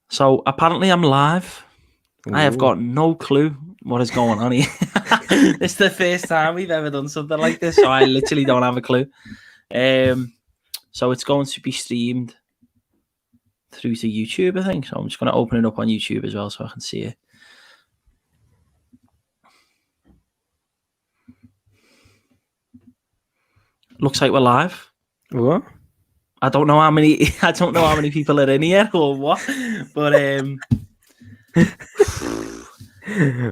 So apparently I'm live. Ooh. I have got no clue what is going on here. It's the first time we've ever done something like this, so I literally don't have a clue. So it's going to be streamed through to YouTube, I think. So I'm just going to open it up on YouTube as well so I can see it. Looks like we're live. What? I don't know how many people are in here or what, but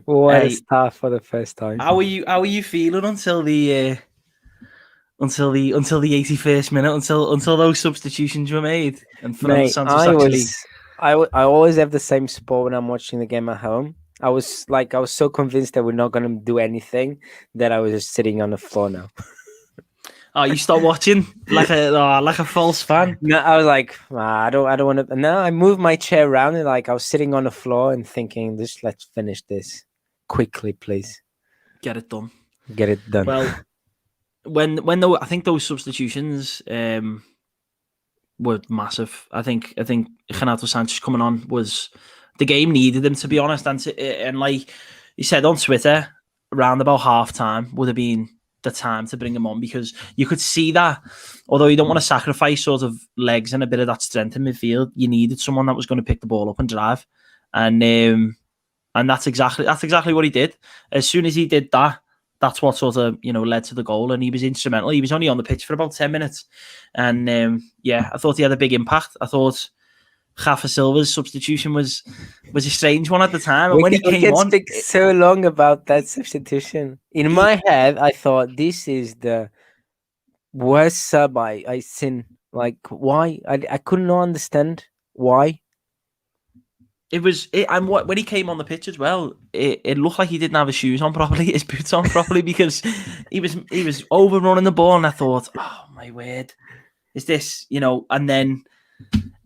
what a start for the first time. How are you feeling until the 81st minute, until those substitutions were made? And Mate, I always have the same spot when I'm watching the game at home. I was so convinced that we're not going to do anything that I was just sitting on the floor now. Oh, you stopped watching like a false fan? No, I was like, I don't want to. No, I moved my chair around and I was sitting on the floor and thinking, just let's finish this quickly, please. Get it done. Get it done. Well, I think those substitutions were massive. I think Renato Sanchez coming on was the game needed him, to be honest. And like he said on Twitter, around about half time would have been the time to bring him on, because you could see that although you don't want to sacrifice sort of legs and a bit of that strength in midfield, you needed someone that was going to pick the ball up and drive, and that's exactly what he did. As soon as he did that, that's what sort of led to the goal, and he was instrumental. He was only on the pitch for about 10 minutes, and I thought he had a big impact. I thought Rafa Silva's substitution was a strange one at the time. And when he came on, speak so long about that substitution. In my head, I thought this is the worst sub I seen. Like, why? I could not understand why. And when he came on the pitch as well, it looked like he didn't have his shoes on properly, his boots on properly, because he was overrunning the ball, and I thought, oh my word, is this And then.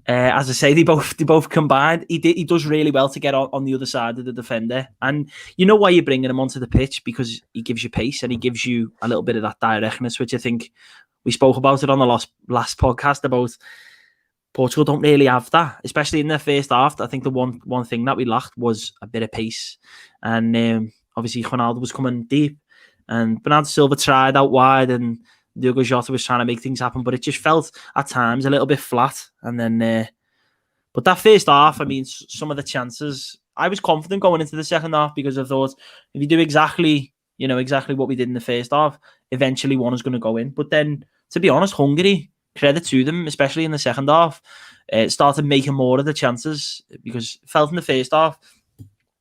As I say, they both combined. He does really well to get on the other side of the defender, and you know why you're bringing him onto the pitch, because he gives you pace and he gives you a little bit of that directness, which I think we spoke about it on the last podcast about. Portugal don't really have that, especially in their first half. I think the one thing that we lacked was a bit of pace, and obviously Ronaldo was coming deep, and Bernardo Silva tried out wide, and Diogo Jota was trying to make things happen, but it just felt at times a little bit flat. And then, but that first half, I mean, some of the chances, I was confident going into the second half, because I thought if you do exactly what we did in the first half, eventually one is going to go in. But then, to be honest, Hungary, credit to them, especially in the second half, started making more of the chances, because it felt in the first half,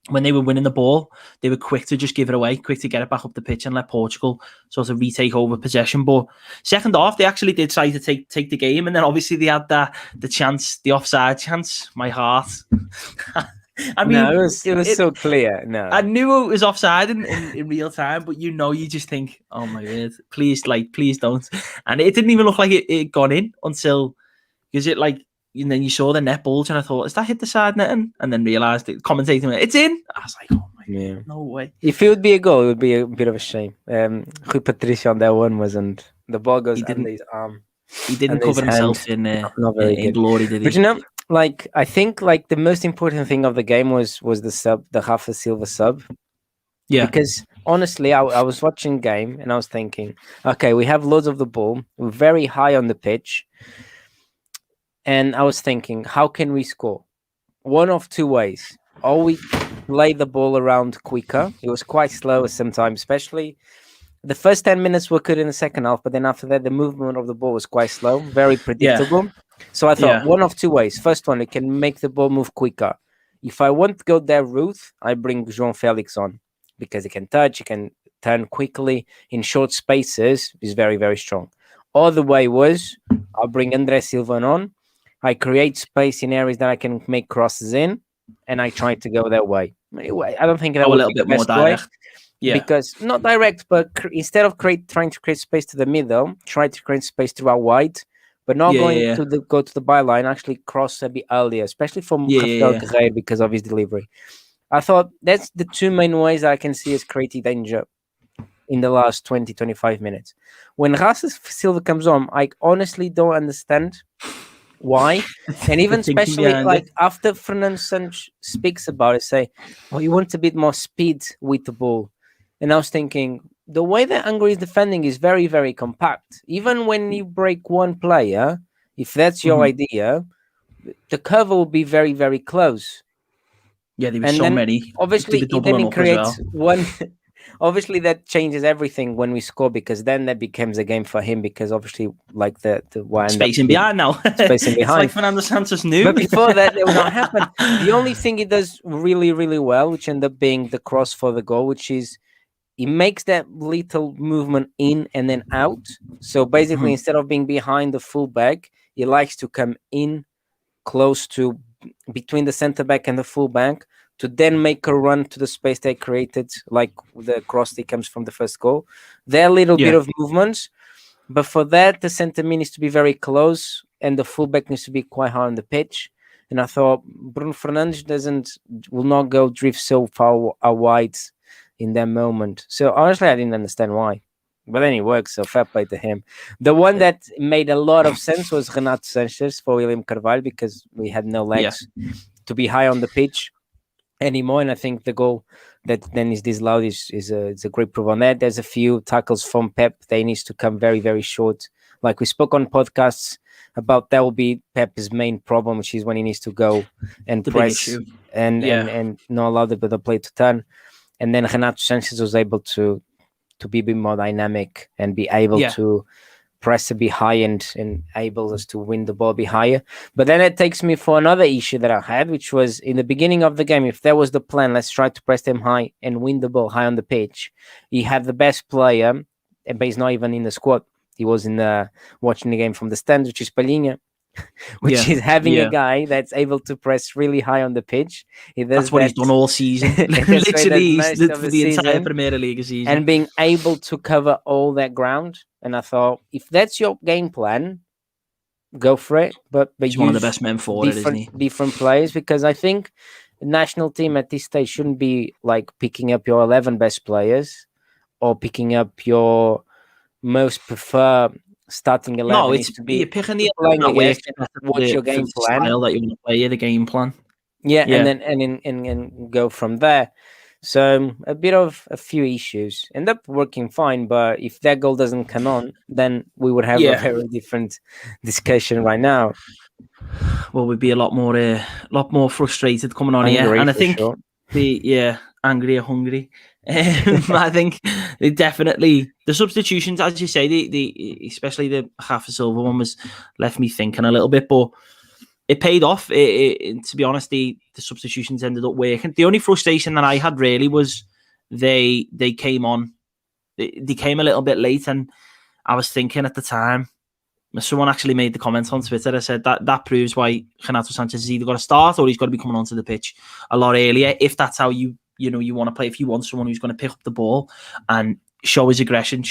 when they were winning the ball, they were quick to just give it away, quick to get it back up the pitch and let Portugal sort of retake over possession. But second half, they actually did try to take the game, and then obviously they had the chance, the offside chance. My heart. I mean, no, it was so clear. No, I knew it was offside in real time, but you just think, oh my word, please don't. And it didn't even look like it gone in until, because it and then you saw the net bulge, and I thought, is that hit the side netting? And then realised, commentating, it's in. I was like, oh my God, no way. If it would be a goal, it would be a bit of a shame. Rui Patricio on that one wasn't. The ball goes under his arm. He didn't cover himself in glory, did he? But I think the most important thing of the game was the sub, the Rafa Silva sub. Yeah. Because honestly, I was watching game and I was thinking, okay, we have loads of the ball, we're very high on the pitch. And I was thinking, how can we score? One of two ways. Or we play the ball around quicker. It was quite slow sometimes, especially the first 10 minutes were good in the second half, but then after that, the movement of the ball was quite slow, very predictable. Yeah. So I thought one of two ways. First one, it can make the ball move quicker. If I want to go that route, I bring João Felix on, because he can touch, he can turn quickly in short spaces. He's very, very strong. Other way was, I'll bring André Silva on. I create space in areas that I can make crosses in, and I try to go that way. I don't think that was a little bit more direct. Yeah. Because not direct, but instead of trying to create space to the middle, try to create space to out wide, but not going to go to the byline. Actually, cross a bit earlier, especially from Rafael Guerreiro, because of his delivery. I thought that's the two main ways I can see as creating danger in the last 20-25 minutes. When Rafa Silva comes on, I honestly don't understand why. And even especially like it. after Fernando Santos speaks about it, say, "Oh, you want a bit more speed with the ball," and I was thinking the way that Hungary is defending is very, very compact. Even when you break one player, if that's your idea, the cover will be very, very close. Yeah, there were And so then many. obviously Doubling it up as creates well. one. Obviously that changes everything when we score, because then that becomes a game for him, because obviously like the Spacing behind now. Spacing It's behind. like Fernando Santos knew. But before that will not happen. The only thing he does really, really well, which ended up being the cross for the goal, which is he makes that little movement in and then out. So basically, instead of being behind the fullback, he likes to come in close to between the center back and the fullback to then make a run to the space they created, like the cross that comes from the first goal. There are a little bit of movements, but for that, the center mid needs to be very close and the fullback needs to be quite high on the pitch. And I thought Bruno Fernandes will not go drift so far wide in that moment. So honestly, I didn't understand why. But then it works, so fair play to him. The one that made a lot of sense was Renato Sanchez for William Carvalho, because we had no legs to be high on the pitch anymore. And I think the goal that then is disallowed is a great proof on that. There's a few tackles from Pep. They needs to come very, very short. Like we spoke on podcasts about, that will be Pep's main problem, which is when he needs to go and press and not allow the play to turn. And then Renato Sanchez was able to be a bit more dynamic and be able to press a bit high and able us to win the ball a bit higher. But then it takes me for another issue that I had, which was in the beginning of the game, if that was the plan, let's try to press them high and win the ball high on the pitch. You have the best player, but he's not even in the squad. He was watching the game from the stands, which is Palhinha, which is having a guy that's able to press really high on the pitch. That's what he's done all season. Literally, the entire Premier League season. And being able to cover all that ground. And I thought, if that's your game plan, go for it. But he's one of the best men for it, isn't he? Different players, because I think the national team at this stage shouldn't be like picking up your 11 best players or picking up your most preferred starting 11. No, it's to be picking the playing against what's your game plan, style that you want to play, the game plan. And then and go from there. So a few issues end up working fine, but if that goal doesn't come on, then we would have a very different discussion right now. Well, we'd be a lot more frustrated coming on here, and I think angry or hungry. I think they definitely, the substitutions, as you say, the especially the Rafa Silva one was left me thinking a little bit, but it paid off. To be honest, the substitutions ended up working. The only frustration that I had really was they came on. They came a little bit late, and I was thinking at the time, someone actually made the comment on Twitter. I said that proves why Renato Sanchez has either got to start or he's got to be coming onto the pitch a lot earlier. If that's how you want to play, if you want someone who's going to pick up the ball and show his aggression,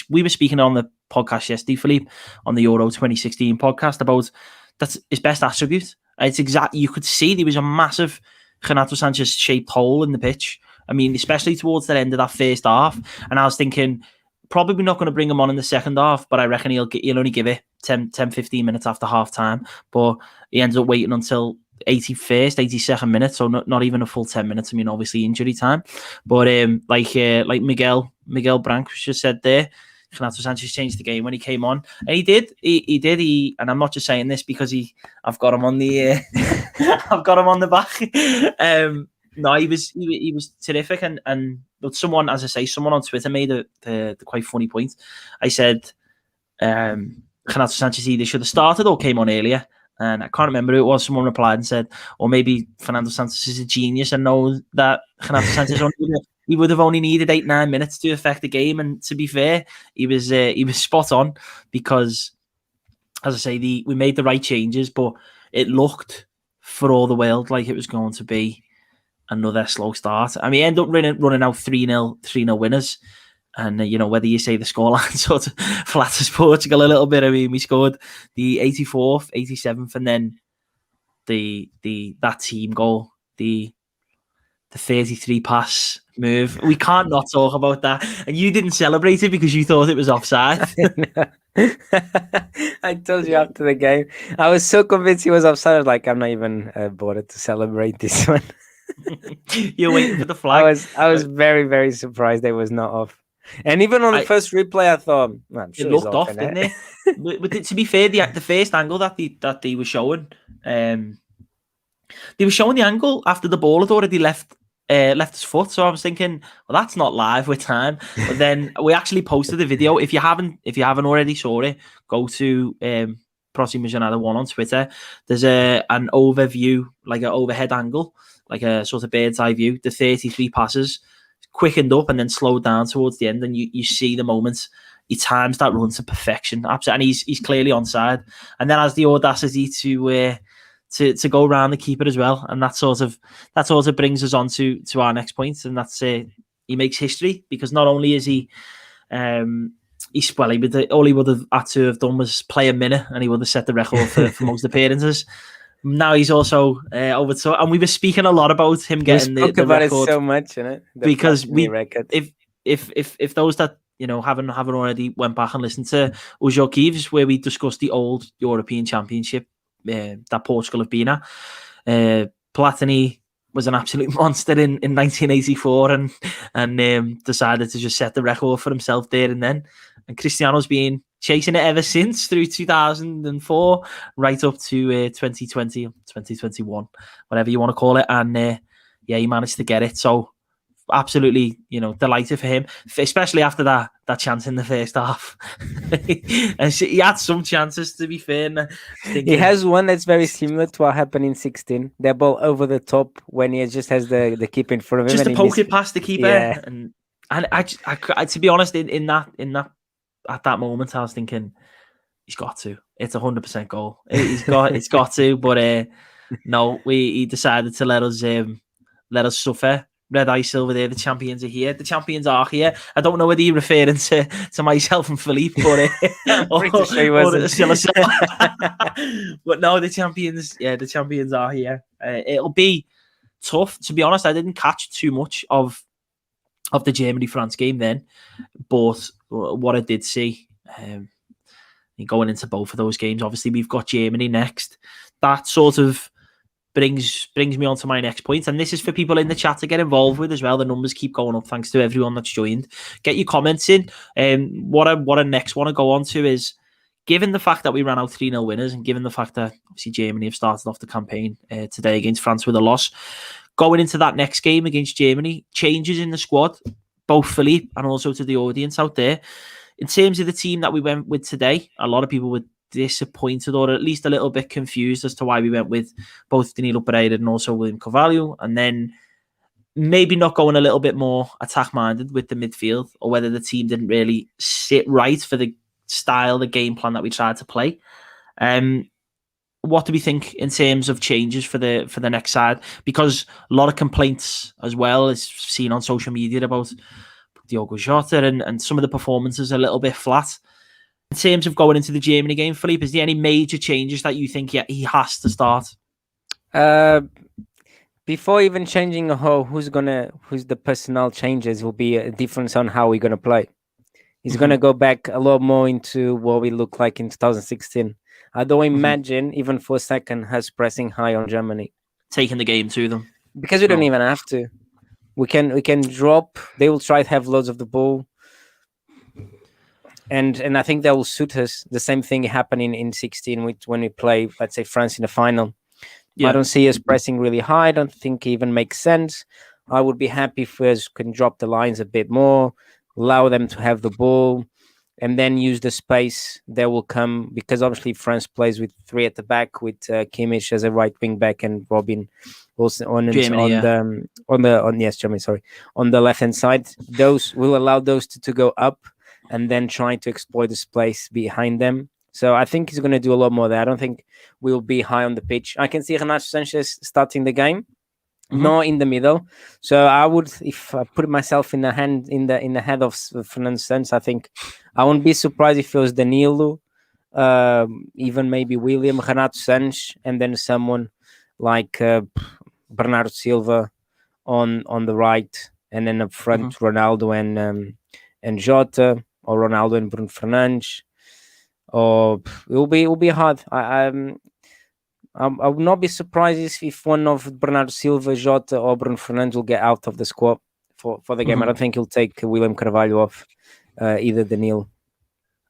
we were speaking on the podcast yesterday, Filipe, on the Euro 2016 podcast about that's his best attribute. It's exactly, you could see there was a massive Renato Sanchez shaped hole in the pitch. I mean, especially towards the end of that first half. And I was thinking, probably not going to bring him on in the second half, but I reckon he'll only give it 10, 15 minutes after half time. But he ends up waiting until 81st, 82nd minute, so not even a full 10 minutes. I mean, obviously injury time. But like Miguel Brank just said there, Renato Sanchez changed the game when he came on, and he did. And I'm not just saying this because I've got him on the I've got him on the back. No, he was terrific, but someone, as I say, someone on Twitter made the quite funny point. I said Renato Sanchez either should have started or came on earlier. And I can't remember who it was. Someone replied and said, or maybe Fernando Santos is a genius and knows that Renato Sanchez he would have only needed 8-9 minutes to affect the game. And to be fair, he was spot on, because, as I say, we made the right changes, but it looked for all the world like it was going to be another slow start. I mean, end up running out 3-0 winners. And, whether you say the scoreline sort of flatters Portugal a little bit. I mean, we scored the 84th, 87th, and then that team goal, the 33 pass move. We can't not talk about that. And you didn't celebrate it because you thought it was offside. I told you after the game. I was so convinced he was offside. I was like, I'm not even bothered to celebrate this one. You're waiting for the flag. I was very, very surprised they was not off. And even on the first replay, I thought, I'm sure it he's looked off, didn't it? But to be fair, the first angle that they were showing, they were showing the angle after the ball had already left his foot. So I was thinking, well, that's not live with time. But then we actually posted the video. If you haven't already saw it, go to Próxima Jornada 1 on Twitter. There's an overview, like an overhead angle, like a sort of bird's eye view. The 33 passes quickened up and then slowed down towards the end, and you see the moments. He times that run to perfection, absolutely, and he's clearly onside. And then has the audacity to go around the keeper as well, and that sort of brings us on to our next point, and that's he makes history, because not only is he all he would have had to have done was play a minute, and he would have set the record for most appearances. Now he's also over to, and we were speaking a lot about him getting the about record it so much, because if those that haven't already went back and listened to Ujokiv's, where we discussed the old European Championship that Portugal have been at. Platini was an absolute monster in 1984 and decided to just set the record for himself there and then. And Cristiano's been chasing it ever since, through 2004 right up to 2020, 2021, whatever you want to call it. And he managed to get it. So absolutely, delighted for him, especially after that chance in the first half. And he had some chances, to be fair. He has one that's very similar to what happened in 16. That ball over the top when he just has the keeper in front of him. Just to poke it past the keeper. Yeah. And I, to be honest, in that at that moment, I was thinking, he's got to. It's 100% goal. It's got to. But no, he decided to let us suffer. Red Eye Silver there, the champions are here. The champions are here. I don't know whether you're referring to myself and Filipe, but I'm pretty sure he wasn't. But no, the champions are here. It'll be tough, to be honest. I didn't catch too much of the Germany-France game then, but what I did see, going into both of those games, obviously we've got Germany next. That sort of brings me on to my next point, and this is for people in the chat to get involved with as well. The numbers keep going up thanks to everyone that's joined. Get your comments in. What I next want to go on to is, given the fact that we ran out 3-0 winners, and given the fact that obviously Germany have started off the campaign today against France with a loss, going into that next game against Germany, changes in the squad, both Filipe and also to the audience out there. In terms of the team that we went with today, a lot of people would disappointed, or at least a little bit confused as to why we went with both Danilo Pereira and also William Carvalho, and then maybe not going a little bit more attack-minded with the midfield, or whether the team didn't really sit right for the style, the game plan that we tried to play. What do we think in terms of changes for the next side? Because a lot of complaints as well is seen on social media about Diogo Jota and some of the performances a little bit flat. In terms of going into the Germany game, Filipe, is there any major changes that you think he has to start? Before even changing who's the personnel changes, will be a difference on how we're gonna play. He's gonna go back a lot more into what we looked like in 2016. I don't imagine even for a second us pressing high on Germany, taking the game to them, because we don't even have to. We can drop. They will try to have loads of the ball. And I think that will suit us. The same thing happening in 16 when we play, let's say, France in the final. Yeah. I don't see us pressing really high. I don't think it even makes sense. I would be happy if we can drop the lines a bit more, allow them to have the ball, and then use the space that will come, because obviously France plays with 3 at the back, with Kimmich as a right wing back and Robin also on the left hand side. Those will allow those to go up, and then trying to exploit the space behind them. So I think he's going to do a lot more there. I don't think we'll be high on the pitch. I can see Renato Sanchez starting the game, not in the middle. So I would, if I put myself in the head of Fernando Santos, I think I wouldn't be surprised if it was Danilo, even maybe William, Renato Sanchez, and then someone like Bernardo Silva on the right, and then up front Ronaldo and Jota, or Ronaldo and Bruno Fernandes. or it will be hard. I would not be surprised if one of Bernardo Silva, Jota, or Bruno Fernandes will get out of the squad for the game. I don't think he'll take William Carvalho off, either Danilo.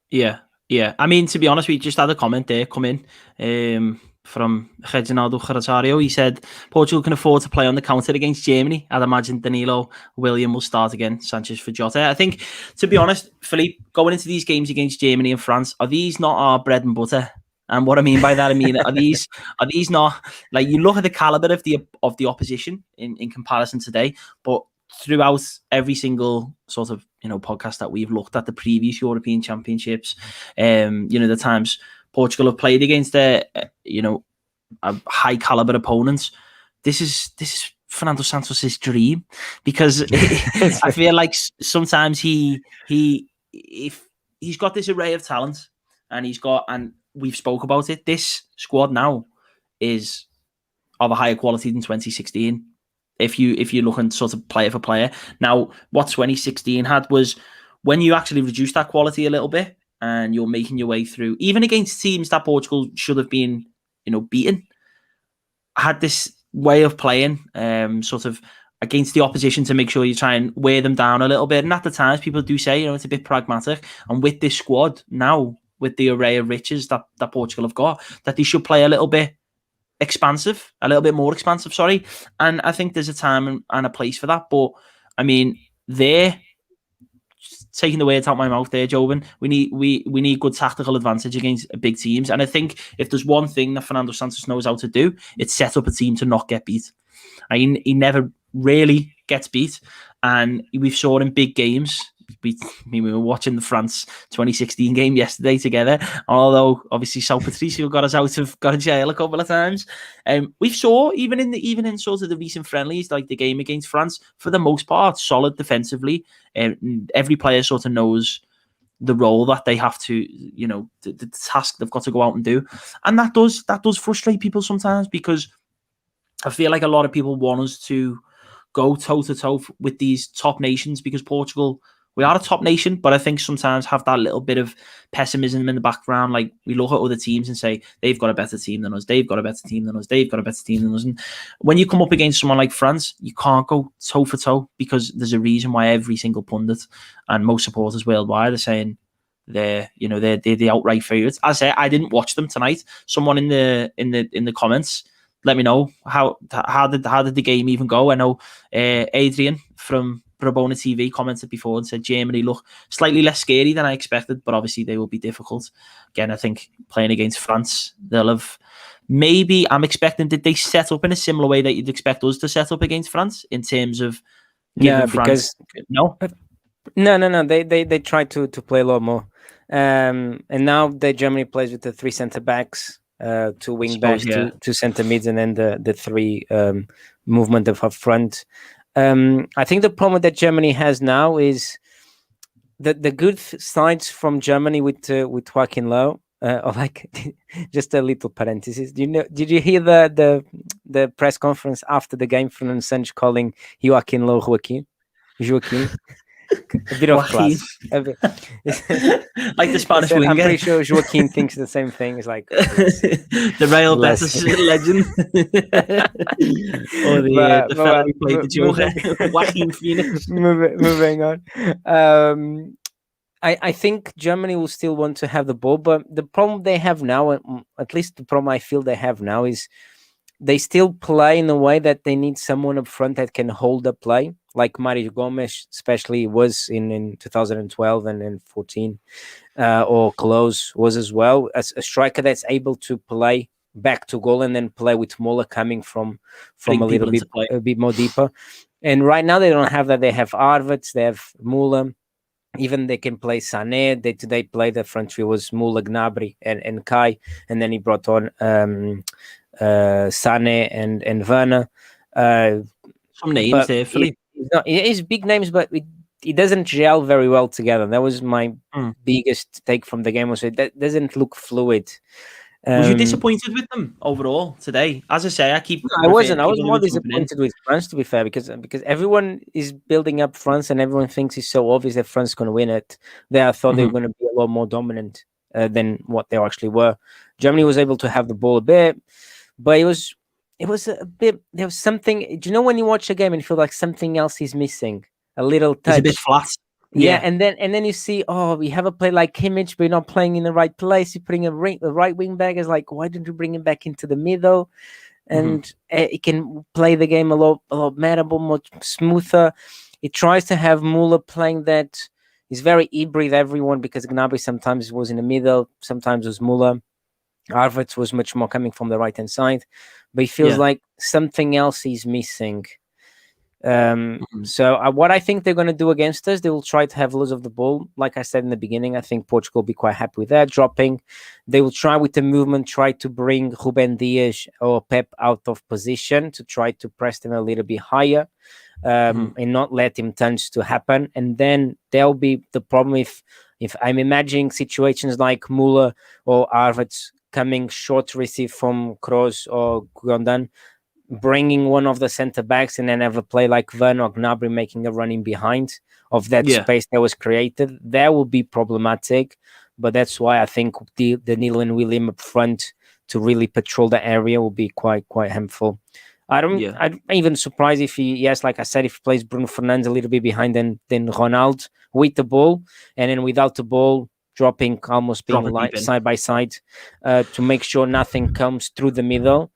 Yeah. I mean, to be honest, we just had a comment there come in from Reginaldo Caratario. He said Portugal can afford to play on the counter against Germany. I'd imagine Danilo, William will start again, Sanchez for Jota. I think, to be honest, Filipe, going into these games against Germany and France, are these not our bread and butter? And what I mean by that, are these not, like, you look at the caliber of the opposition in comparison today, but throughout every single sort of podcast that we've looked at the previous European Championships, the times Portugal have played against a high caliber opponents, this is Fernando Santos's dream, because I feel like sometimes if he's got this array of talent, and we've spoke about it, this squad now is of a higher quality than 2016. If you're looking sort of player for player. Now, what 2016 had was when you actually reduce that quality a little bit and you're making your way through, even against teams that Portugal should have been, beaten, had this way of playing sort of against the opposition to make sure you try and wear them down a little bit. And at the times, people do say, it's a bit pragmatic. And with this squad now, with the array of riches that Portugal have got, that they should play a little bit more expansive, sorry. And I think there's a time and a place for that. But I mean, they're taking the words out my mouth there, Jobin. We need good tactical advantage against big teams. And I think if there's one thing that Fernando Santos knows how to do, it's set up a team to not get beat. He never really gets beat. And we saw in big games. We were watching the France 2016 game yesterday together. Although obviously Sal Patricio got us out of jail a couple of times. We saw even in sort of the recent friendlies, like the game against France, for the most part, solid defensively. Every player sort of knows the role that they have to, the task they've got to go out and do, and that does frustrate people sometimes, because I feel like a lot of people want us to go toe to toe with these top nations, because Portugal, we are a top nation, but I think sometimes have that little bit of pessimism in the background. Like, we look at other teams and say, they've got a better team than us, they've got a better team than us, they've got a better team than us. And when you come up against someone like France, you can't go toe for toe, because there's a reason why every single pundit and most supporters worldwide are saying they're the outright favourites. As I say, I didn't watch them tonight. Someone in the comments, let me know how did the game even go. I know Adrian from Brabona TV commented before and said Germany look slightly less scary than I expected, but obviously they will be difficult. Again, I think playing against France, they'll have maybe, I'm expecting, did they set up in a similar way that you'd expect us to set up against France in terms of giving France? No, they try to play a lot more. And now Germany plays with the three centre backs, two wing backs, two centre mids, and then the three movement of up front. I think the problem that Germany has now is that the good sides from Germany with Joachim Low, or like just a little parenthesis. Did you hear the press conference after the game from Sanches calling Joachim Low Joaquim? A bit of class. Like the Spanish winger. I'm pretty sure Joaquin thinks the same thing. It's like the Real Betis legend. Or the fellow who played the Joker, Joaquin Phoenix. Moving on. I think Germany will still want to have the ball, but the problem they have now, at least the problem I feel they have now, is they still play in a way that they need someone up front that can hold the play, like Mario Gomes, especially was in 2012 and 14, or Klose was as well, as a striker that's able to play back to goal and then play with Muller coming from a bit more deeper. And right now they don't have that. They have Arvids, they have Muller. Even they can play Sané. They play the front three was Muller, Gnabry, and Kai, and then he brought on Sané and Werner. Some names there, Philippe. It is big names, but it doesn't gel very well together. That was my biggest take from the game. Was it that doesn't look fluid. Was you disappointed with them overall today? As I say, I wasn't. I was more disappointed with France, to be fair, because everyone is building up France and everyone thinks it's so obvious that France is going to win it. I thought they were going to be a lot more dominant. than what they actually were. Germany was able to have the ball a bit, but it was a bit. There was something. Do you know when you watch a game and you feel like something else is missing? A little touch. It's a bit flat. Yeah, and then you see, we have a play like Kimmich, but you're not playing in the right place. You're putting a right wing back. It's like, why didn't you bring him back into the middle? And it can play the game a lot better, more smoother. It tries to have Muller playing that. He's very hybrid everyone, because Gnabry sometimes was in the middle, sometimes was Muller. Havertz was much more coming from the right hand side, but he feels like something else is missing. So what I think they're going to do against us, they will try to have loads of the ball. Like I said in the beginning, I think Portugal will be quite happy with that dropping. They will try with the movement, try to bring Ruben Dias or Pep out of position to try to press them a little bit higher, and not let him touch to happen. And then there'll be the problem if I'm imagining situations like Muller or Havertz coming short to receive from Kroos or Gondan, bringing one of the center backs and then have a play like Van or Gnabry making a running behind of that space that was created. That will be problematic, but that's why I think the Danilo and William up front to really patrol the area will be quite harmful. I'm even surprised if like I said, if he plays Bruno Fernandes a little bit behind then Ronaldo with the ball, and then without the ball dropping, almost being side by side, to make sure nothing comes through the middle,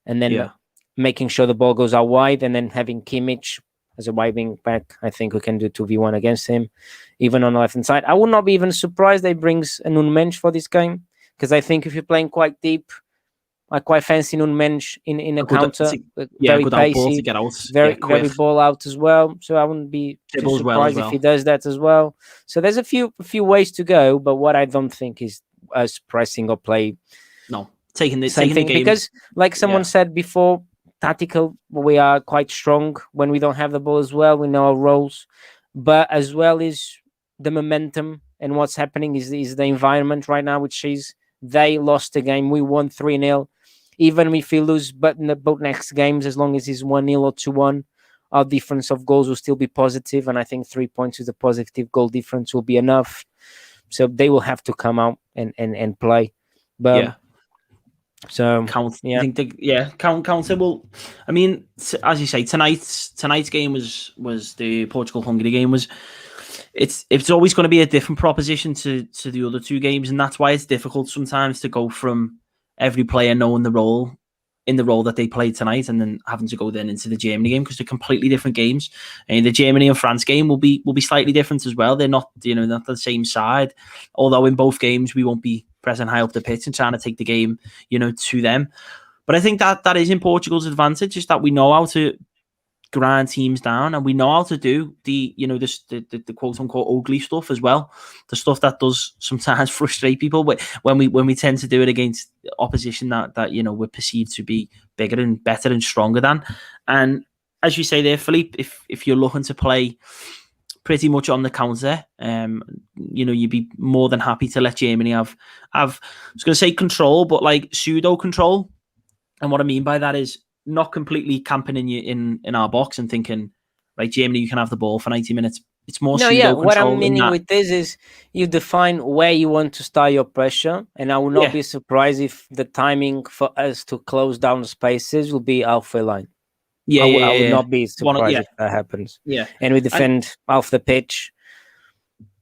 and then making sure the ball goes out wide, and then having Kimmich as a wide wing back. I think we can do 2v1 against him, even on the left hand side. I would not be even surprised they brings a Nuno Mendes for this game, because I think if you're playing quite deep, I quite fancy Nuno Mendes in a counter. Very good pacey, ball to get out. Very ball out as well. So I wouldn't be too surprised if he does that as well. So there's a few ways to go, but what I don't think is us pressing or play. No, taking the game. Because like someone said before, tactical, we are quite strong when we don't have the ball as well. We know our roles, but as well as the momentum and what's happening is the environment right now, which is they lost the game. We won 3-0. Even if we lose but in the both next games, as long as it's 1-0 or 2-1, our difference of goals will still be positive. And I think 3 points with a positive goal difference will be enough. So they will have to come out and play. But so count. I think counter. Well, I mean, as you say, tonight's game was the Portugal-Hungary game. It's always going to be a different proposition to the other two games, and that's why it's difficult sometimes to go from every player knowing the role that they played tonight, and then having to go then into the Germany game, because they're completely different games. And the Germany and France game will be slightly different as well. They're not not the same side, although in both games we won't be pressing high up the pitch and trying to take the game to them. But I think that is in Portugal's advantage, is that we know how to grind teams down, and we know how to do the quote unquote ugly stuff as well, the stuff that does sometimes frustrate people, but when we tend to do it against opposition that we're perceived to be bigger and better and stronger than. And as you say there, Filipe, if you're looking to play pretty much on the counter, you'd be more than happy to let Germany have I was going to say control, but like pseudo control. And what I mean by that is not completely camping in our box and thinking, right, Germany, you can have the ball for 90 minutes. It's more pseudo control. What I'm meaning with this is you define where you want to start your pressure, and I will not be surprised if the timing for us to close down the spaces will be halfway line. I would not be surprised if that happens. Yeah, and we defend half the pitch.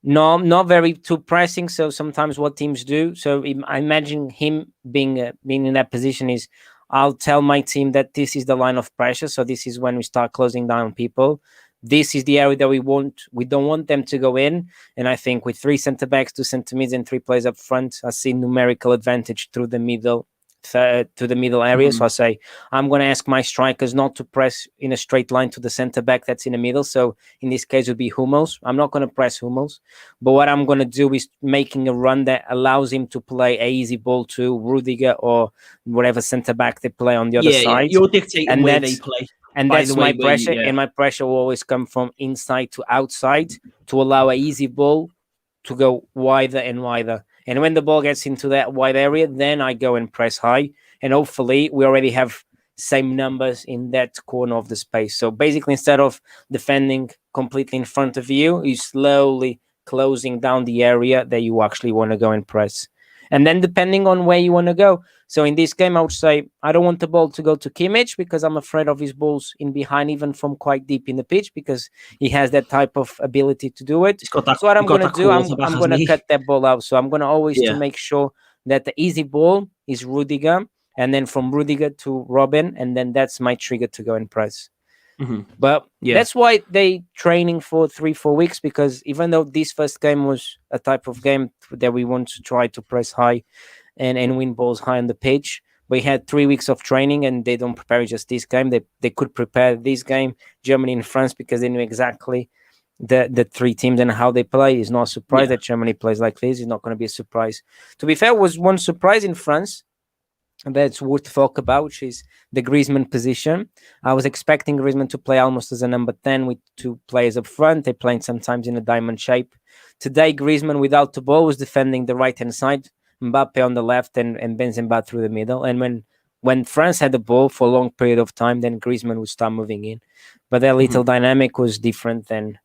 No, not very too pressing. So sometimes what teams do. So I imagine him being in that position is, I'll tell my team that this is the line of pressure. So this is when we start closing down people. This is the area that we don't want them to go in. And I think with 3 center backs, 2 center mids, and 3 players up front, I see numerical advantage through the middle, to the middle area. Mm-hmm. So I say, I'm going to ask my strikers not to press in a straight line to the center back that's in the middle. So in this case, it would be Hummels. I'm not going to press Hummels, but what I'm going to do is making a run that allows him to play a easy ball to Rudiger or whatever center back they play on the other side. You're dictating where they play. And that's my pressure. And my pressure will always come from inside to outside to allow a easy ball to go wider and wider. And when the ball gets into that wide area, then I go and press high. And hopefully we already have same numbers in that corner of the space. So basically, instead of defending completely in front of you, you're slowly closing down the area that you actually want to go and press. And then depending on where you want to go. So in this game, I would say I don't want the ball to go to Kimmich because I'm afraid of his balls in behind, even from quite deep in the pitch, because he has that type of ability to do it. He's got that. So what I'm Got going to that do, quarterback, I'm going hasn't to he? cut that ball out. So I'm going to always to Yeah. make sure that the easy ball is Rudiger, and then from Rudiger to Robin, and then that's my trigger to go and press. Mhm. But Yeah. that's why they training for 3-4 weeks, because even though this first game was a type of game that we want to try to press high and win balls high on the pitch, we had 3 weeks of training, and they don't prepare just this game. They could prepare this game, Germany and France, because they knew exactly the three teams and how they play. It's not a surprise that Germany plays like this. It's not going to be a surprise. To be fair, was one surprise in France that's worth to talk about, which is the Griezmann position. I was expecting Griezmann to play almost as a number 10 with two players up front. They're playing sometimes in a diamond shape. Today, Griezmann without the ball was defending the right-hand side, Mbappe on the left, and Benzema through the middle. And when France had the ball for a long period of time, then Griezmann would start moving in. But that little dynamic was different than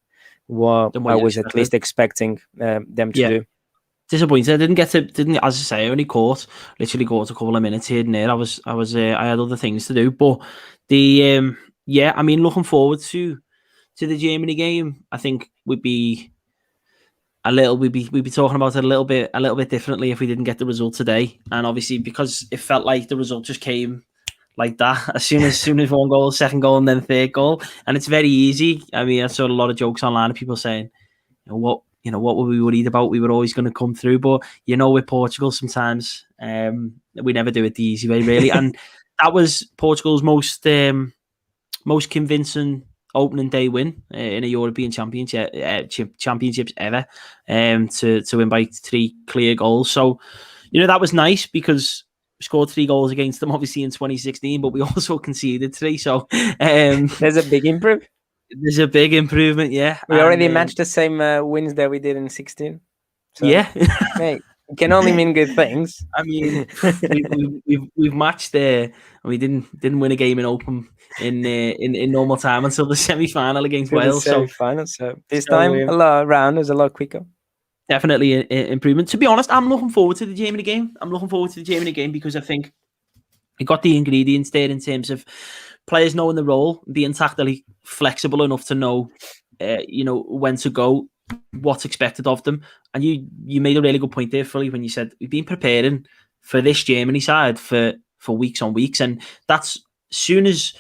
what I was at least expecting them to do. Disappointed. I didn't, as I say, I only literally caught a couple of minutes here and there. I had other things to do, but I mean, looking forward to the Germany game. I think we'd be talking about it a little bit differently if we didn't get the result today. And obviously, because it felt like the result just came like that as soon as one goal, second goal, and then third goal, and it's very easy. I mean, I saw a lot of jokes online of people saying, what were we worried about? We were always going to come through. But, with Portugal, sometimes we never do it the easy way, really. And that was Portugal's most convincing opening day win in a European championships ever, to win by 3 clear goals. So, that was nice because we scored 3 goals against them, obviously, in 2016, but we also conceded 3. So there's a big improvement. There's a big improvement, yeah. We already matched the same wins that we did in 16. So, yeah, mate, it can only mean good things. I mean, we've matched there, and we didn't win a game in open in normal time until the semi-final against Wales. Semi-final. So this time, a lot round was a lot quicker. Definitely an improvement. To be honest, I'm looking forward to the Germany game. Because I think we got the ingredients there in terms of players knowing the role, being tactically flexible enough to know, when to go, what's expected of them. And you made a really good point there, Philly, when you said we've been preparing for this Germany side for weeks on weeks, and that's as soon as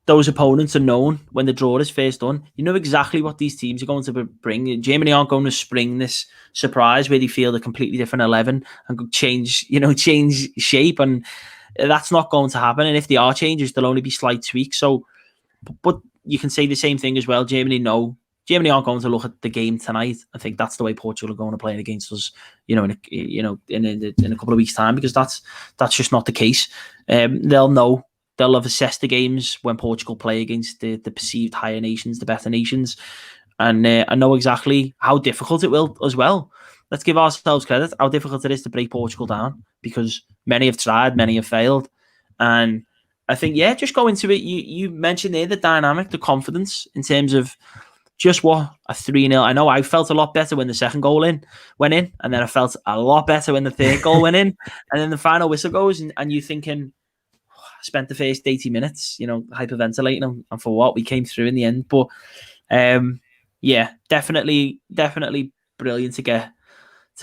those opponents are known, when the draw is first done, you know exactly what these teams are going to bring. Germany aren't going to spring this surprise where they feel a completely different 11 and change shape, and that's not going to happen. And if there are changes, there'll only be slight tweaks. So, but you can say the same thing as well. Germany aren't going to look at the game tonight. I think that's the way Portugal are going to play against us, in a couple of weeks' time, because that's just not the case. They'll know. They'll have assessed the games when Portugal play against the perceived higher nations, the better nations, and I know exactly how difficult it will as well. Let's give ourselves credit how difficult it is to break Portugal down, because many have tried, many have failed. And I think, just go into it. You mentioned there the dynamic, the confidence in terms of just what a 3-0. I know I felt a lot better when the second goal went in, and then I felt a lot better when the third goal went in, and then the final whistle goes, and you're thinking, I spent the first 80 minutes, hyperventilating, and for what? We came through in the end. But definitely brilliant to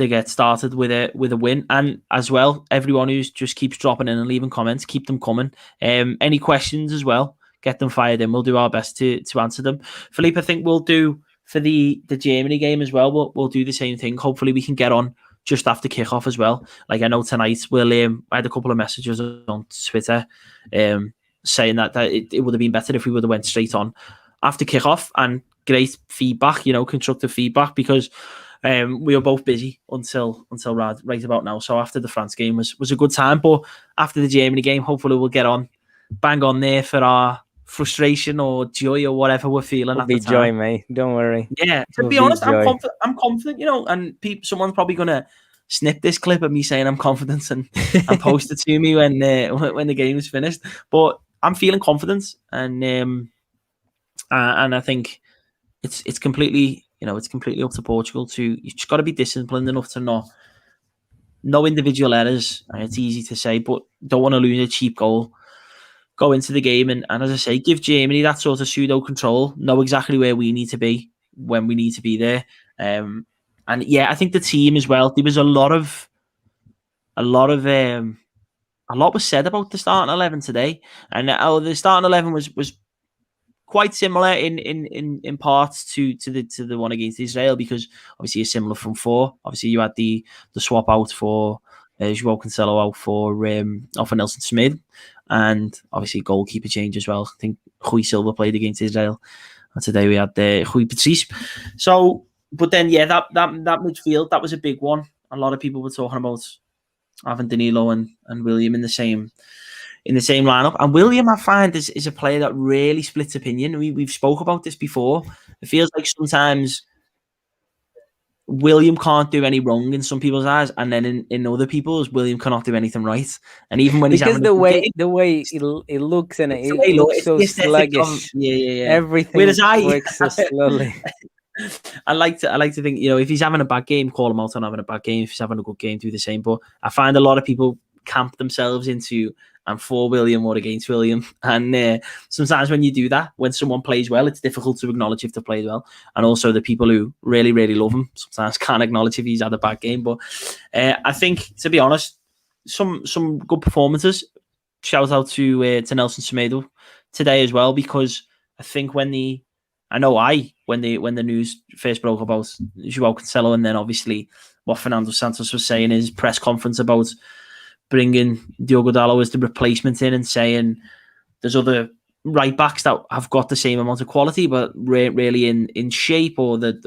get started with a win. And as well, everyone who's just keeps dropping in and leaving comments, keep them coming. Any questions as well, get them fired in. We'll do our best to answer them. Filipe, I think we'll do for the Germany game as well. We'll do the same thing. Hopefully we can get on just after kickoff as well. Like, I know tonight I had a couple of messages on Twitter saying that it would have been better if we would have went straight on after kickoff, and great feedback, constructive feedback, because we were both busy until right about now. So after the France game was a good time, but after the Germany game, hopefully we'll get on, bang on there for our frustration or joy or whatever we're feeling at the time. Joy, mate. Don't worry. Yeah, to be honest, I'm confident, and someone's probably gonna snip this clip of me saying I'm confident and post it to me when the game is finished. But I'm feeling confident, and I think it's completely, it's completely up to Portugal to. You just got to be disciplined enough to not no individual errors. And it's easy to say, but don't want to lose a cheap goal. Go into the game and as I say, give Germany that sort of pseudo control. Know exactly where we need to be when we need to be there. And yeah, I think the team as well. There was a lot was said about the starting 11 today, and the starting 11 was quite similar in parts to the one against Israel, because obviously a similar front four. Obviously you had the swap out for João Cancelo out for Nelson Semedo, and obviously goalkeeper change as well. I think Rui Silva played against Israel, and today we had Rui Patrice. So, but then yeah, that midfield, that was a big one. A lot of people were talking about having Danilo and William in the same lineup. And William, I find, is a player that really splits opinion. We've spoke about this before. It feels like sometimes William can't do any wrong in some people's eyes, and then in other people's, William cannot do anything right. And even when he's because having the way it looks, and it looks so sluggish. Yeah. Everything works so slowly. I like to think, if he's having a bad game, call him out on having a bad game. If he's having a good game, do the same. But I find a lot of people camp themselves into I'm for William or against William. And sometimes when you do that, when someone plays well, it's difficult to acknowledge if they played well. And also the people who really, really love him sometimes can't acknowledge if he's had a bad game. But I think, to be honest, some good performances. Shout out to Nelson Semedo today as well, because I think when the news first broke about João Cancelo, and then obviously what Fernando Santos was saying in his press conference about bringing Diogo Dalot as the replacement in, and saying there's other right backs that have got the same amount of quality but really in shape, or they've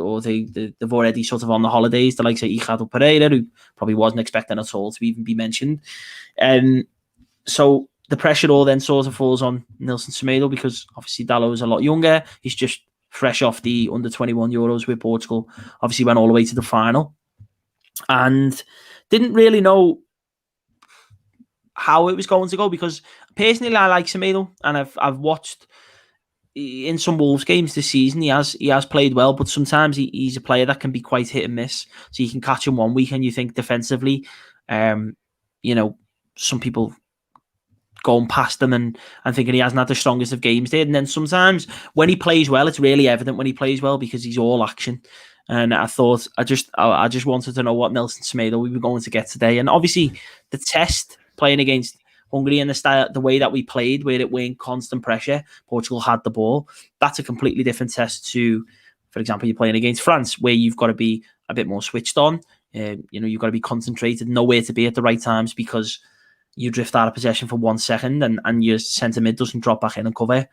already sort of on the holidays, the likes of Ricardo Pereira, who probably wasn't expecting at all to even be mentioned. So the pressure all then sort of falls on Nelson Semedo, because obviously Dalot is a lot younger. He's just fresh off the under-21 Euros with Portugal. Obviously went all the way to the final and didn't really know how it was going to go, because personally I like Semedo, and I've watched in some Wolves games this season. He has played well, but sometimes he's a player that can be quite hit and miss. So you can catch him one week and you think defensively, some people going past him and thinking he hasn't had the strongest of games there. And then sometimes when he plays well, it's really evident when he plays well, because he's all action. And I thought I just wanted to know what Nelson Semedo we were going to get today. And obviously the test playing against Hungary and the way that we played, where it weren't constant pressure, Portugal had the ball. That's a completely different test to, for example, you're playing against France, where you've got to be a bit more switched on. You've got to be concentrated, know where to be at the right times, because you drift out of possession for 1 second and your centre mid doesn't drop back in and cover,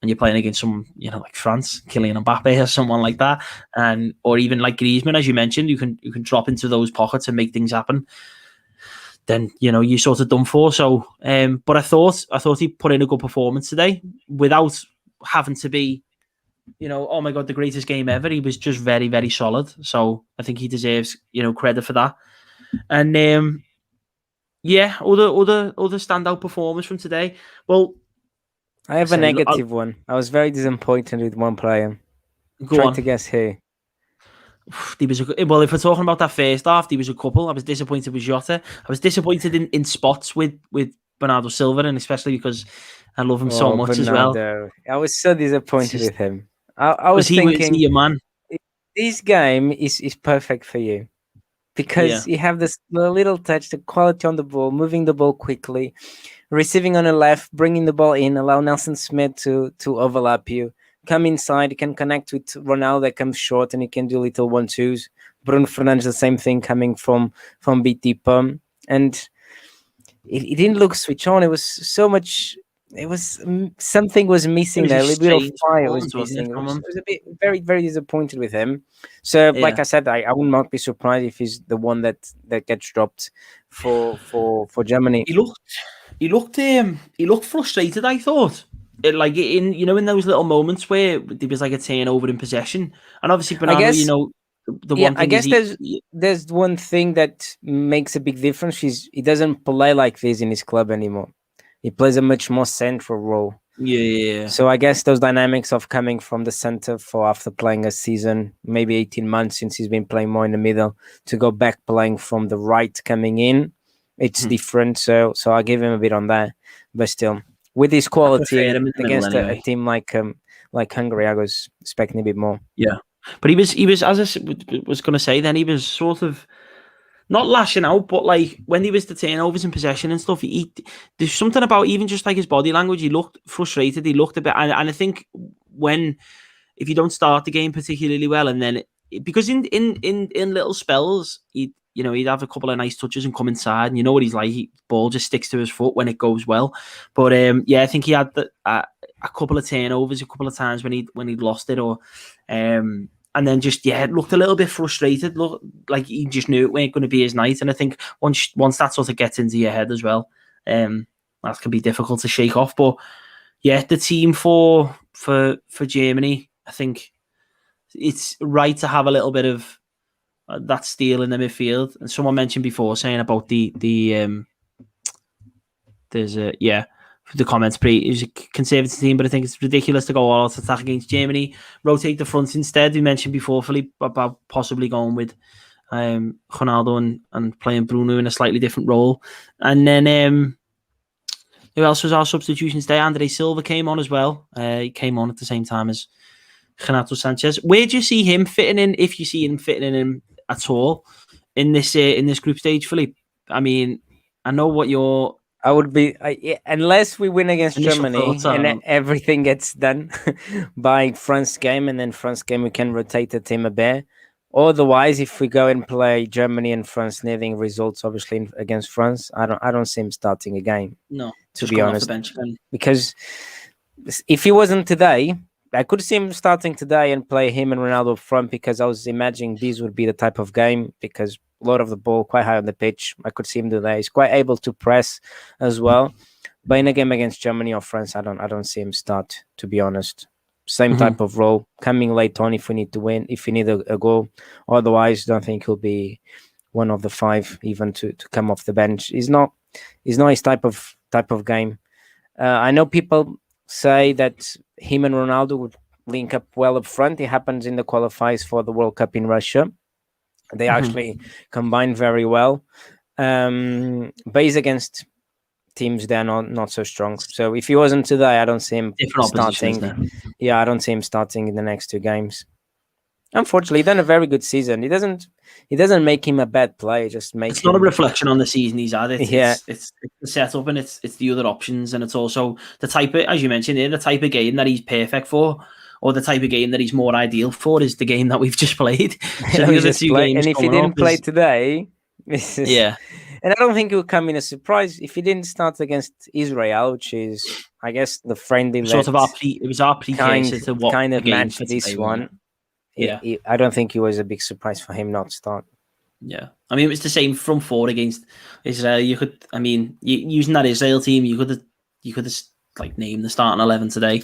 and you're playing against some, like France, Kylian Mbappe or someone like that, or even like Griezmann, as you mentioned, you can drop into those pockets and make things happen. Then you're sort of done for. So, but I thought he put in a good performance today without having to be, oh my god, the greatest game ever. He was just very, very solid. So I think he deserves credit for that. And other standout performance from today. Well, I have a negative one. I was very disappointed with one player. Try to guess who. If we're talking about that first half, there was a couple. I was disappointed with Jota. I was disappointed in spots with Bernardo Silva, and especially because I love him so much Bernardo. As well. I was so disappointed with him. I was thinking, was he your man? This game is perfect for you, because you have the little touch, the quality on the ball, moving the ball quickly, receiving on the left, bringing the ball in, allow Nelson Semedo to overlap you. Come inside, you can connect with Ronaldo that comes short, and you can do little 1-2s. Bruno Fernandes, the same thing, coming from BT Pum. And it didn't look switch on. It was so much. It was something was missing there. A little bit of fire was missing. I was a bit very, very disappointed with him. So, like I said, I would not be surprised if he's the one that gets dropped for Germany. He looked frustrated, I thought. In those little moments where there was like a turnover in possession, and obviously Bernardo, I guess there's one thing that makes a big difference. He doesn't play like this in his club anymore. He plays a much more central role. Yeah. So I guess those dynamics of coming from the center for after playing a season, maybe 18 months since he's been playing more in the middle, to go back playing from the right coming in, it's different. So I give him a bit on that, but still with his quality against a team like Hungary, I was expecting a bit more. Yeah, but he was as I was going to say, then he was sort of not lashing out, but like when he was the turnovers in possession and stuff, there's something about even just like his body language. He looked frustrated. He looked a bit, and I think if you don't start the game particularly well, and then because in little spells, he'd have a couple of nice touches and come inside, and you know what he's like. Ball just sticks to his foot when it goes well. But I think he had a couple of turnovers a couple of times when he'd lost it, or and then just looked a little bit frustrated. Looked like he just knew it weren't going to be his night. And I think once that sort of gets into your head as well, that can be difficult to shake off. But yeah, the team for Germany, I think it's right to have a little bit of that steel in the midfield. And someone mentioned before saying about the comments it's a conservative team, but I think it's ridiculous to go all out attack against Germany. Rotate the front instead. We mentioned before, Filipe, about possibly going with Ronaldo and playing Bruno in a slightly different role. And then who else was our substitutions there? Andre Silva came on as well. He came on at the same time as Renato Sanchez. Where do you see him fitting in, if you see him fitting in at all in this group stage, Filipe? I mean, I know what you're... I would be unless we win against Germany and everything gets done by France game, and then France game we can rotate the team a bit. Otherwise, if we go and play Germany and France, needing results obviously against France, I don't see him starting a game. No, to be honest, because if he wasn't today, I could see him starting today and play him and Ronaldo up front, because I was imagining this would be the type of game, because a lot of the ball quite high on the pitch. I could see him do that. He's quite able to press as well. But in a game against Germany or France, I don't see him start, to be honest. Same type of role, coming late on if we need to win, if we need a goal. Otherwise, don't think he'll be one of the five even to come off the bench. He's not his type of game. I know people say that him and Ronaldo would link up well up front. It happens in the qualifiers for the World Cup in Russia. They actually combine very well. But he's against teams they're not so strong. So if he wasn't today, I don't see him starting. Yeah, I don't see him starting in the next two games. Unfortunately, he's done a very good season. He doesn't make him a bad player. Just makes it's not a reflection on the season he's had. It's the setup, and it's the other options, and it's also the type of, as you mentioned, the type of game that he's perfect for, or the type of game that he's more ideal for, is the game that we've just played. So and if he didn't play today, and I don't think it would come in a surprise if he didn't start against Israel, which is, I guess, the friendly sort of it was our precursor to what kind of match this one. I don't think it was a big surprise for him not to start. Yeah, I mean, it was the same front four against Israel. You could, I mean, using that Israel team, you could have like named the starting 11 today,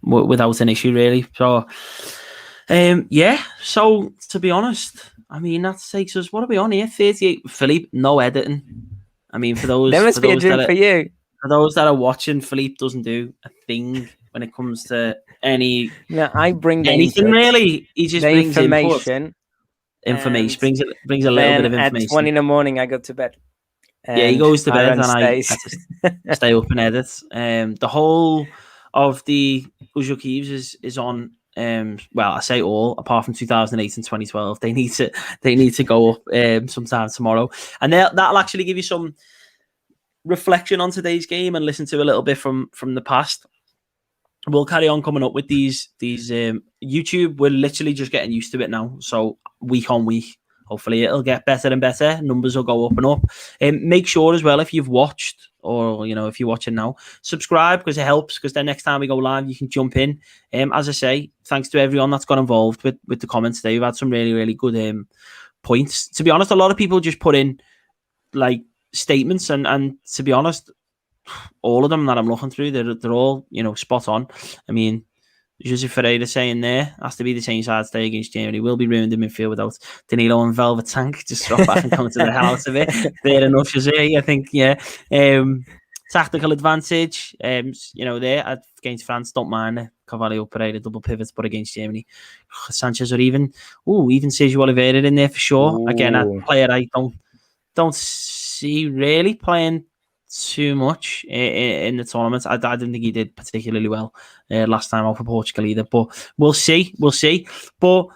without an issue really. So, So to be honest, I mean, that takes us. What are we on here? 38. Filipe, no editing. I mean, for those, there must be a dream for you. For those that are watching, Filipe doesn't do a thing when it comes to any. No, I bring anything really. He just brings information. Brings a little bit of information. At 1 a.m, I go to bed. He goes to bed, and I stay up and edit. The whole of the Usual Keeves is on. Well, I say all apart from 2008 and 2012. They need to go up sometime tomorrow, and that'll actually give you some reflection on today's game and listen to a little bit from the past. We'll carry on coming up with these YouTube. We're literally just getting used to it now, so week on week, hopefully it'll get better and better. Numbers will go up and up. Make sure as well, if you've watched, or if you're watching now, subscribe, because it helps, because then next time we go live you can jump in. As I say, thanks to everyone that's got involved with the comments today. We've had some really, really good points. To be honest, a lot of people just put in like statements, and to be honest, all of them that I'm looking through, they're all spot on. I mean, Jose Ferreira saying there has to be the same side today against Germany. Will be ruined in midfield without Danilo and Velvet Tank. Just drop back and come to the hell out of it. Fair enough, Jose. I think, yeah. tactical advantage. There against France, don't mind it. Carvalho, Pereira, double pivots, but against Germany, Sanchez or even Sergio Oliveira in there for sure. Ooh. Again, a player I don't see really playing too much in the tournament. I didn't think he did particularly well last time out for Portugal either, but we'll see. But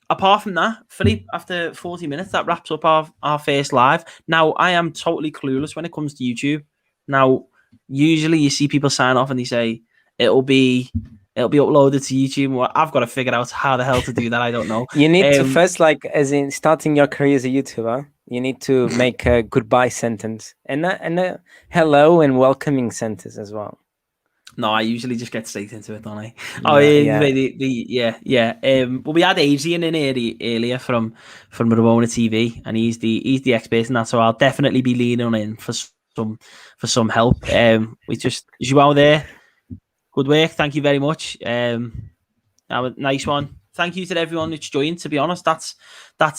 apart from that, Filipe, after 40 minutes, that wraps up our first live. Now, I am totally clueless when it comes to YouTube. Now, usually you see people sign off and they say it'll be uploaded to YouTube. Well, I've got to figure out how the hell to do that. I don't know. You need to first, as in starting your career as a YouTuber, you need to make a goodbye sentence and a hello and welcoming sentence as well. No, I usually just get straight into it, don't I? Yeah. But we had Adrian in here earlier from Ramona TV, and he's the expert in that. So I'll definitely be leaning on him for some help. We just João there. Good work. Thank you very much. Nice one. Thank you to everyone that's joined. To be honest, that's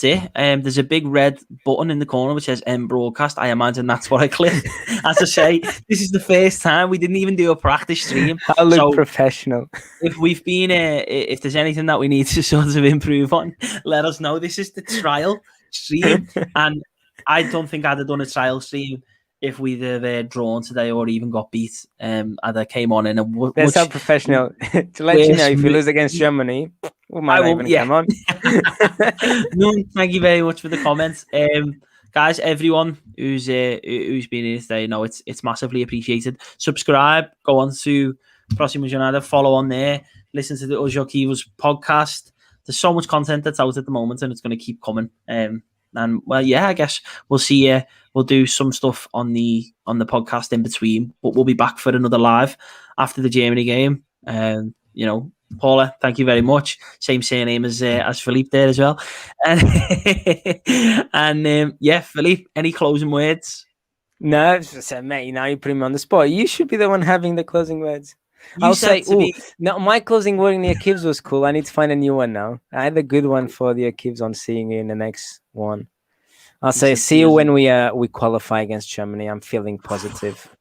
it. There's a big red button in the corner which says end broadcast. I imagine that's what I clicked. As I say, this is the first time we didn't even do a practice stream. I look professional. If we've been, if there's anything that we need to sort of improve on, let us know. This is the trial stream, and I don't think I'd have done a trial stream if we'd have drawn today or even got beat. I came on in a... That's how professional. To let you know, if you lose against Germany, we might not even come on. No, thank you very much for the comments. Guys, everyone who's been here today, it's massively appreciated. Subscribe, go on to Próxima Jornada, follow on there, listen to the Ojokivos podcast. There's so much content that's out at the moment, and it's going to keep coming. And well, yeah, I guess we'll see you. We'll do some stuff on the podcast in between, but we'll be back for another live after the Germany game. Paula, thank you very much. Same surname as Filipe there as well. And Filipe, any closing words? No, mate. Now you put me on the spot. You should be the one having the closing words. I'll say, no, my closing word in the Akivs was cool. I need to find a new one now. I had a good one for the Akivs on seeing you in the next one. I'll say, see you when we qualify against Germany. I'm feeling positive.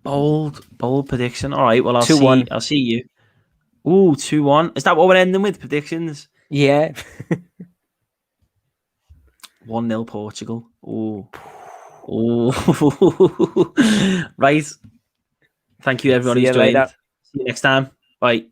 Bold prediction. All right, well, I'll see you. Ooh, 2-1. Is that what we're ending with, predictions? Yeah. 1-0 Portugal. Ooh. Right. Thank you, everyone who's joined. See you next time. Bye.